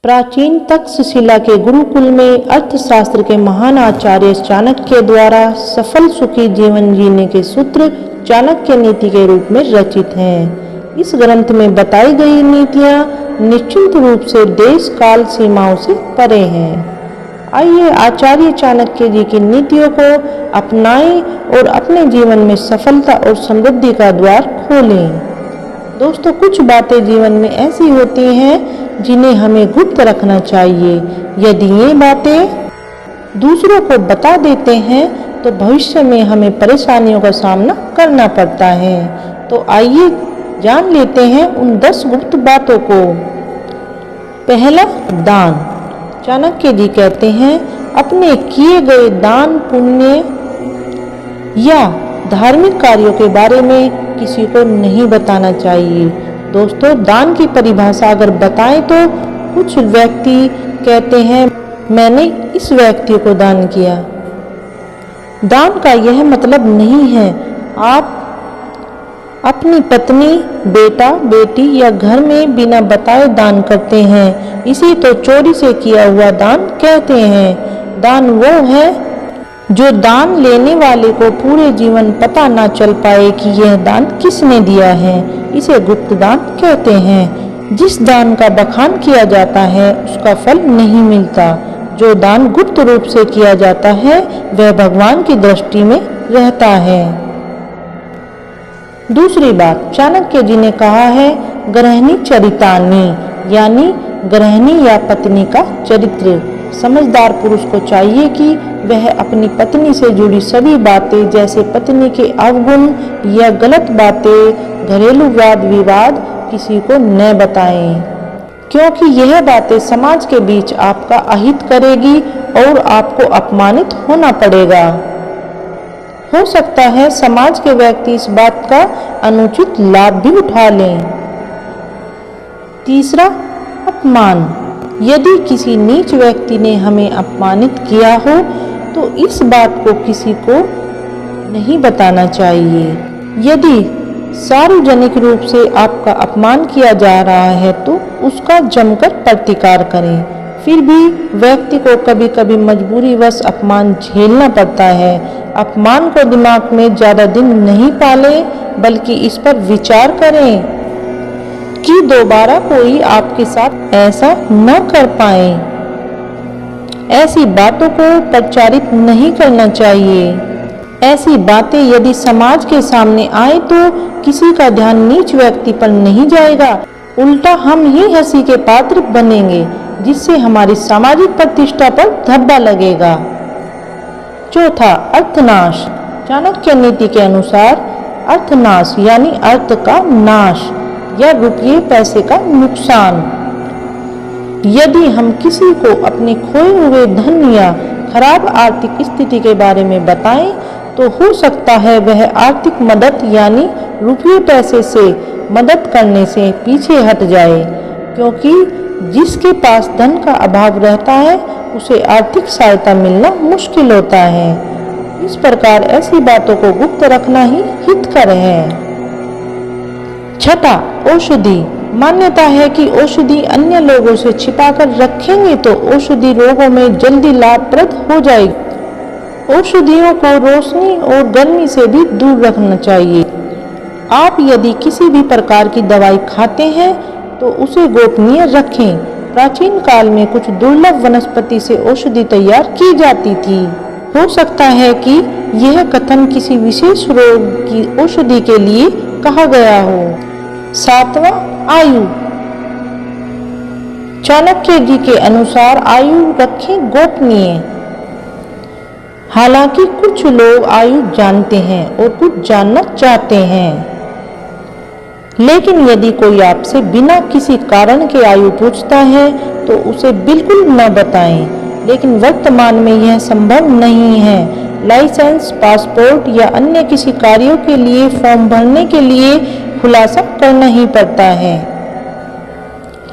प्राचीन तक्षशिला के गुरुकुल में अर्थशास्त्र के महान आचार्य चाणक्य द्वारा सफल सुखी जीवन जीने के सूत्र चाणक्य नीति के रूप में रचित हैं। इस ग्रंथ में बताई गई नीतियां निश्चित रूप से देश काल सीमाओं से परे हैं। आइए आचार्य चाणक्य जी की नीतियों को अपनाएं और अपने जीवन में सफलता और समृद्धि का द्वार खोलें। दोस्तों, कुछ बातें जीवन में ऐसी होती हैं जिन्हें हमें गुप्त रखना चाहिए। यदि ये बातें दूसरों को बता देते हैं तो भविष्य में हमें परेशानियों का सामना करना पड़ता है। तो आइए जान लेते हैं उन 10 गुप्त बातों को। पहला, दान। चाणक्य जी कहते हैं, अपने किए गए दान पुण्य या धार्मिक कार्यों के बारे में किसी को नहीं बताना चाहिए। दोस्तों, दान की परिभाषा अगर बताएं तो कुछ व्यक्ति कहते हैं मैंने इस व्यक्ति को दान किया। दान का यह मतलब नहीं है आप अपनी पत्नी, बेटा, बेटी या घर में बिना बताए दान करते हैं। इसी तो चोरी से किया हुआ दान कहते हैं। दान वो है जो दान लेने वाले को पूरे जीवन पता ना चल पाए कि यह दान किसने दिया है। इसे गुप्त दान कहते हैं। जिस दान का बखान किया जाता है उसका फल नहीं मिलता। जो दान गुप्त रूप से किया जाता है वह भगवान की दृष्टि में रहता है। दूसरी बात, चाणक्य जी ने कहा है गृहिणी चरितानी, यानी गृहिणी या पत्नी का चरित्र। समझदार पुरुष को चाहिए कि वह अपनी पत्नी से जुड़ी सभी बातें जैसे पत्नी के अवगुण या गलत बातें, घरेलू वाद विवाद किसी को न बताएं, क्योंकि यह बातें समाज के बीच आपका अहित करेगी और आपको अपमानित होना पड़ेगा। हो सकता है समाज के व्यक्ति इस बात का अनुचित लाभ भी उठा लें। तीसरा, अपमान। यदि किसी नीच व्यक्ति ने हमें अपमानित किया हो तो इस बात को किसी को नहीं बताना चाहिए। यदि सार्वजनिक रूप से आपका अपमान किया जा रहा है तो उसका जमकर प्रतिकार करें। फिर भी व्यक्ति को कभी कभी मजबूरीवश अपमान झेलना पड़ता है। अपमान को दिमाग में ज़्यादा दिन नहीं पालें, बल्कि इस पर विचार करें कि दोबारा कोई आपके साथ ऐसा न कर पाए। ऐसी बातों को प्रचारित नहीं करना चाहिए। ऐसी बातें यदि समाज के सामने आए तो किसी का ध्यान नीच व्यक्ति पर नहीं जाएगा, उल्टा हम ही हंसी के पात्र बनेंगे, जिससे हमारी सामाजिक प्रतिष्ठा पर धब्बा लगेगा। चौथा, अर्थनाश। चाणक्य नीति के अनुसार अर्थनाश यानी अर्थ का नाश या रुपये पैसे का नुकसान। यदि हम किसी को अपने खोए हुए धन या खराब आर्थिक स्थिति के बारे में बताएं तो हो सकता है वह आर्थिक मदद यानी रुपये पैसे से मदद करने से पीछे हट जाए, क्योंकि जिसके पास धन का अभाव रहता है उसे आर्थिक सहायता मिलना मुश्किल होता है। इस प्रकार ऐसी बातों को गुप्त रखना ही हितकर है। छठा, औषधि। मान्यता है कि औषधि अन्य लोगों से छिपाकर रखेंगे तो औषधि रोगों में जल्दी लाभप्रद हो जाएगी। औषधियों को रोशनी और गर्मी से भी दूर रखना चाहिए। आप यदि किसी भी प्रकार की दवाई खाते हैं तो उसे गोपनीय रखें। प्राचीन काल में कुछ दुर्लभ वनस्पति से औषधि तैयार की जाती थी। हो सकता है कि यह कथन किसी विशेष रोग की औषधि के लिए कहा गया हो। सातवां, आयु। चाणक्य जी के अनुसार आयु रखें गोपनीय। हालांकि कुछ लोग आयु जानते हैं और कुछ जानना चाहते हैं, लेकिन यदि कोई आपसे बिना किसी कारण के आयु पूछता है तो उसे बिल्कुल न बताएं। लेकिन वर्तमान में यह संभव नहीं है। लाइसेंस, पासपोर्ट या अन्य किसी कार्यों के लिए फॉर्म भरने के लिए खुलासा करना ही पड़ता है।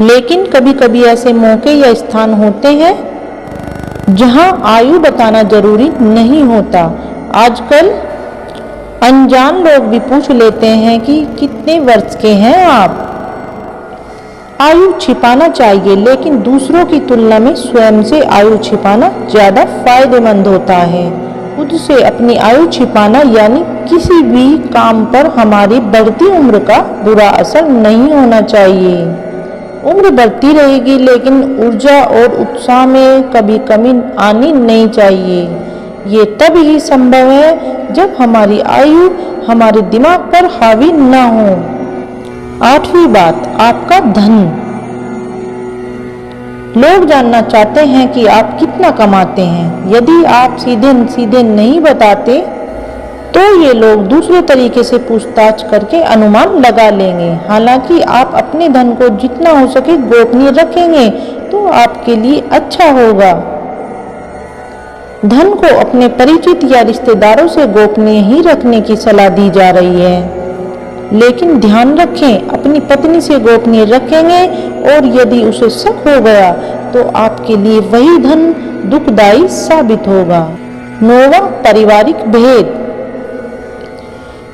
लेकिन कभी कभी ऐसे मौके या स्थान होते हैं जहां आयु बताना जरूरी नहीं होता। आजकल अनजान लोग भी पूछ लेते हैं कि कितने वर्ष के हैं आप। आयु छिपाना चाहिए, लेकिन दूसरों की तुलना में स्वयं से आयु छिपाना ज़्यादा फायदेमंद होता है। खुद से अपनी आयु छिपाना यानी किसी भी काम पर हमारी बढ़ती उम्र का बुरा असर नहीं होना चाहिए। उम्र बढ़ती रहेगी, लेकिन ऊर्जा और उत्साह में कभी कमी आनी नहीं चाहिए। ये तब ही संभव है जब हमारी आयु हमारे दिमाग पर हावी न हो। 8वीं बात, आपका धन। लोग जानना चाहते हैं कि आप कितना कमाते हैं। यदि आप सीधे सीधे नहीं बताते तो ये लोग दूसरे तरीके से पूछताछ करके अनुमान लगा लेंगे। हालांकि आप अपने धन को जितना हो सके गोपनीय रखेंगे तो आपके लिए अच्छा होगा। धन को अपने परिचित या रिश्तेदारों से गोपनीय ही रखने की सलाह दी जा रही है, लेकिन ध्यान रखें, अपनी पत्नी से गोपनीय रखेंगे और यदि उसे शक हो गया तो आपके लिए वही धन दुखदायी साबित होगा। 9वां, पारिवारिक भेद।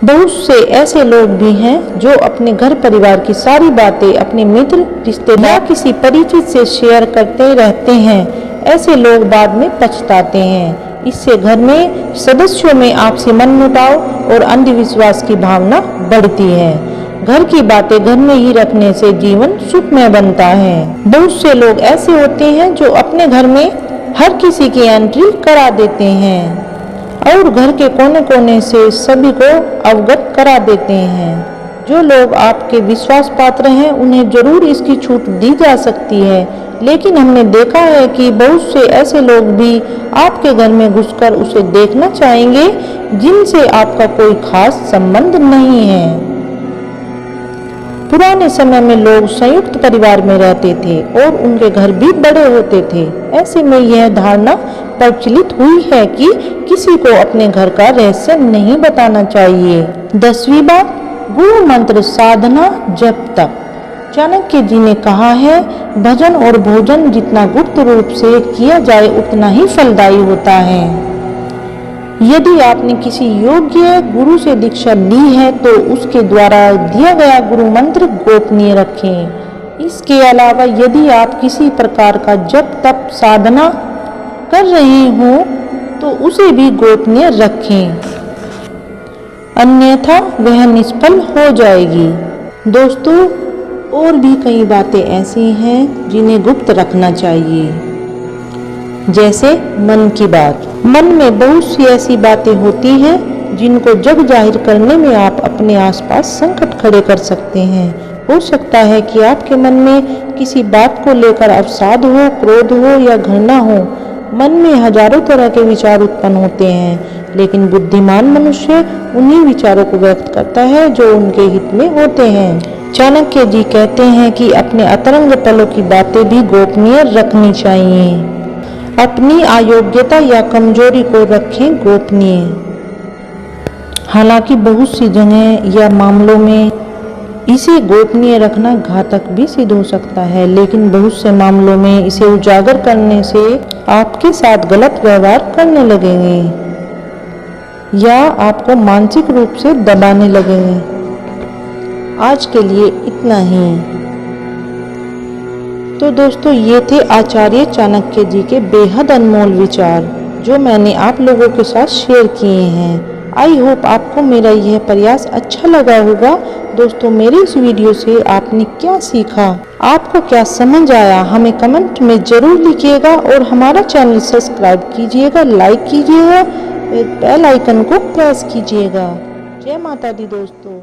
बहुत से ऐसे लोग भी हैं जो अपने घर परिवार की सारी बातें अपने मित्र, रिश्तेदार या किसी परिचित से शेयर करते रहते हैं। ऐसे लोग बाद में पछताते हैं। इससे घर में सदस्यों में आपसी मनमुटाव और अंधविश्वास की भावना बढ़ती है। घर की बातें घर में ही रखने से जीवन सुखमय बनता है। बहुत से लोग ऐसे होते हैं जो अपने घर में हर किसी की एंट्री करा देते हैं और घर के कोने कोने से सभी को अवगत करा देते हैं। जो लोग आपके विश्वास पात्र हैं उन्हें जरूर इसकी छूट दी जा सकती है, लेकिन हमने देखा है कि बहुत से ऐसे लोग भी आपके घर में घुसकर उसे देखना चाहेंगे जिनसे आपका कोई खास संबंध नहीं है। पुराने समय में लोग संयुक्त परिवार में रहते थे और उनके घर भी बड़े होते थे। ऐसे में यह धारणा प्रचलित हुई है कि किसी को अपने घर का रहस्य नहीं बताना चाहिए। 10वीं बात, गुरु मंत्र साधना जप तप। चाणक्य जी ने कहा है, भजन और भोजन जितना गुप्त रूप से किया जाए उतना ही फलदायी होता है। यदि आपने किसी योग्य गुरु से दीक्षा ली है तो उसके द्वारा दिया गया गुरु मंत्र गोपनीय रखें। इसके अलावा यदि आप किसी प्रकार का जप तप साधना कर रहे हो तो उसे भी गोपनीय रखें, अन्यथा वह निष्फल हो जाएगी। दोस्तों, और भी कई बातें ऐसी हैं जिन्हें गुप्त रखना चाहिए, जैसे मन की बात। मन में बहुत सी ऐसी बातें होती हैं जिनको जग जाहिर करने में आप अपने आसपास संकट खड़े कर सकते हैं। हो सकता है कि आपके मन में किसी बात को लेकर अवसाद हो, क्रोध हो या घृणा हो। मन में हजारों तरह के विचार उत्पन्न होते हैं, लेकिन बुद्धिमान मनुष्य उन्हीं विचारों को व्यक्त करता है जो उनके हित में होते हैं। चाणक्य जी कहते हैं कि अपने अंतरंग पलों की बातें भी गोपनीय रखनी चाहिए। अपनी अयोग्यता या कमजोरी को रखें गोपनीय। हालांकि बहुत सी जगह या मामलों में इसे गोपनीय रखना घातक भी सिद्ध हो सकता है, लेकिन बहुत से मामलों में इसे उजागर करने से आपके साथ गलत व्यवहार करने लगेंगे या आपको मानसिक रूप से दबाने लगेंगे। आज के लिए इतना ही। तो दोस्तों, ये थे आचार्य चाणक्य जी के बेहद अनमोल विचार जो मैंने आप लोगों के साथ शेयर किए हैं। आई होप आपको मेरा यह प्रयास अच्छा लगा होगा। दोस्तों, मेरे इस वीडियो से आपने क्या सीखा, आपको क्या समझ आया, हमें कमेंट में जरूर लिखिएगा और हमारा चैनल सब्सक्राइब कीजिएगा, लाइक कीजिएगा, बेल आइकन को प्रेस कीजिएगा। जय माता दी दोस्तों।